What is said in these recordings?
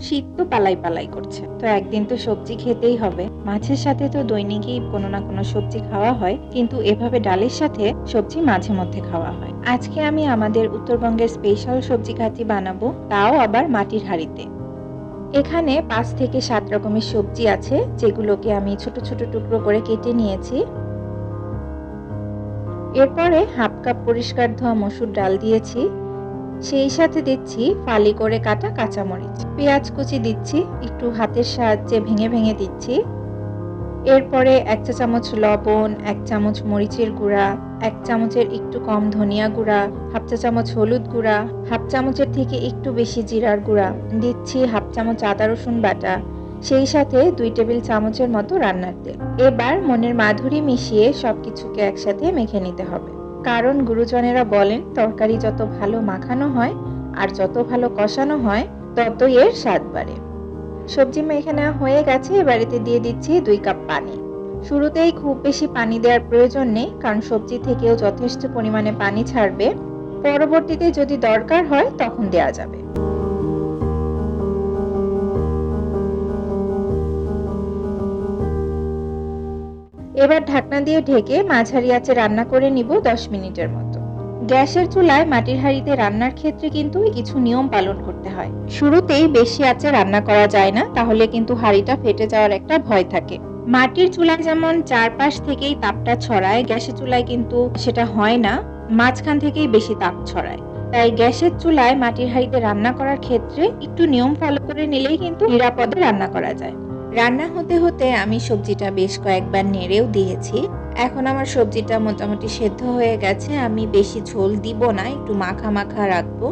শীত তো পালাই পালাই করছে, তো একদিন তো সবজি খেতেই হবে। মাছের সাথে তো দৈনিকই কোনো না কোনো সবজি খাওয়া হয়, কিন্তু এভাবে ডালের সাথে সবজি মাঝে মধ্যে খাওয়া হয়। আজকে আমি আমাদের উত্তরবঙ্গের স্পেশাল সবজি ঘাটি বানাবো, তাও আবার মাটির হাঁড়িতে। এখানে 5 থেকে 7 রকমের সবজি আছে, যেগুলোকে আমি ছোট ছোট টুকরো করে কেটে নিয়েছি। এরপরে হাফ কাপ পরিষ্কার ধোয়া মসুর ডাল দিয়েছি, সেই সাথে দিচ্ছি ফালি করে কাটা কাঁচামরিচ, পেঁয়াজ কুচি দিচ্ছি, একটু হাতের সাহায্যে ভেঙে ভেঙে দিচ্ছি। এরপরে 1 চা চামচ লবণ, 1 চামচ মরিচের গুঁড়া, 1 চামচের একটু কম ধনিয়া গুঁড়া, হাফ চা চামচ হলুদ গুঁড়া, হাফ চামচের থেকে একটু বেশি জিরার গুঁড়া দিচ্ছি, হাফ চামচ আদা রসুন বাটা, সেই সাথে 2 টেবিল চামচের মতো রান্নার তেল। এবার মনের মাধুরী মিশিয়ে সবকিছুকে একসাথে মেখে নিতে হবে, কারণ গুরুজনেরা বলেন তরকারি যত ভালো মাখানো হয় আর যত ভালো কষানো হয় ততই এর স্বাদ বাড়ে। সবজি মেখে নেওয়া হয়ে গেছে, এবারেতে দিয়ে দিচ্ছি 2 কাপ পানি। শুরুতেই খুব বেশি পানি দেওয়ার প্রয়োজন নেই, কারণ সবজি থেকেও যথেষ্ট পরিমাণে পানি ছাড়বে। পরবর্তীতে যদি দরকার হয় তখন দেওয়া যাবে। এবার ঢাকনা দিয়ে ঢেকে মাঝারি আঁচে রান্না করে নিব 10 মিনিটের মতো। গ্যাসের চুলায় মাটির হাঁড়িতে রান্নার ক্ষেত্রে কিন্তু কিছু নিয়ম পালন করতে হয়। শুরুতেই বেশি আঁচে রান্না করা যায় না, তাহলে কিন্তু হাঁড়িটা ফেটে যাওয়ার একটা ভয় থাকে। মাটির চুলায় যেমন চারপাশ থেকেই তাপটা ছড়ায়, গ্যাসের চুলায় কিন্তু সেটা হয় না, মাঝখান থেকেই বেশি তাপ ছড়ায়। তাই গ্যাসের চুলায় মাটির হাঁড়িতে রান্না করার ক্ষেত্রে একটু নিয়ম ফলো করে নিলেই কিন্তু নিরাপদে রান্না করা যায়। রান্না হতে হতে আমি সবজিটা বেশ কয়েকবার নেড়েও দিয়েছি। এখন আমার সবজিটা মোটামুটি সেদ্ধ হয়ে গেছে। আমি বেশি ঝোল দিব না, একটু মাখা মাখা রাখবো,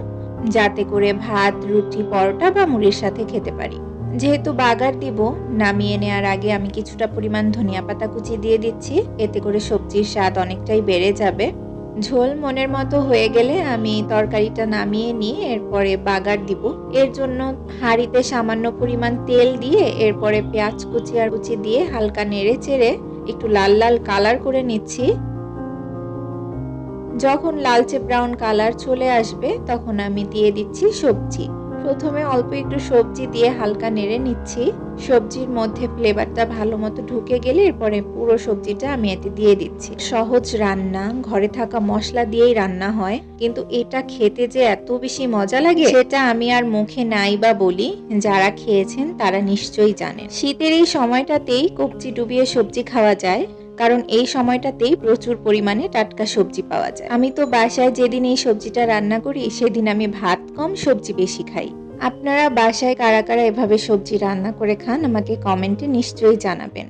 যাতে করে ভাত, রুটি, পরোটা বা মুড়ির সাথে খেতে পারি। যেহেতু বাগার দিব, নামিয়ে নেওয়ার আগে আমি কিছুটা পরিমাণ ধনিয়া পাতা কুচি দিয়ে দিচ্ছি, এতে করে সবজির স্বাদ অনেকটাই বেড়ে যাবে। ঝোল মনের মতো হয়ে গেলে আমি তরকারিটা নামিয়ে নিয়ে এরপরে বাগার দিব। এর জন্য হাঁড়িতে সামান্য পরিমাণ তেল দিয়ে এরপরে পেঁয়াজ কুচি আর কুচি দিয়ে হালকা নেড়ে চেড়ে একটু লাল লাল কালার করে নিচ্ছি। যখন লালচে ব্রাউন কালার চলে আসবে তখন আমি দিয়ে দিচ্ছি সবজি। প্রথমে অল্প একটু সবজি দিয়ে হালকা নেড়ে নিচ্ছি। সবজির মধ্যে ফ্লেভারটা ভালো মতো ঢুকে গেলে এরপরে পুরো সবজিটা আমি এতে দিয়ে দিচ্ছি। সহজ রান্না, ঘরে থাকা মশলা দিয়েই রান্না হয়, কিন্তু এটা খেতে যে এত বেশি মজা লাগে সেটা আমি আর মুখে নাই বা বলি, যারা খেয়েছেন তারা নিশ্চয়ই জানেন। শীতের এই সময়টাতেই কবজি ডুবিয়ে সবজি খাওয়া যায়, কারণ এই সময়টাতেই প্রচুর পরিমাণে টাটকা সবজি পাওয়া যায়। আমি তো বাসায় যেদিন এই সবজিটা রান্না করি সেদিন আমি ভাত কম সবজি বেশি খাই। আপনারা বাসায় কারা কারা এভাবে সবজি রান্না করে খান আমাকে কমেন্টে নিশ্চয়ই জানাবেন।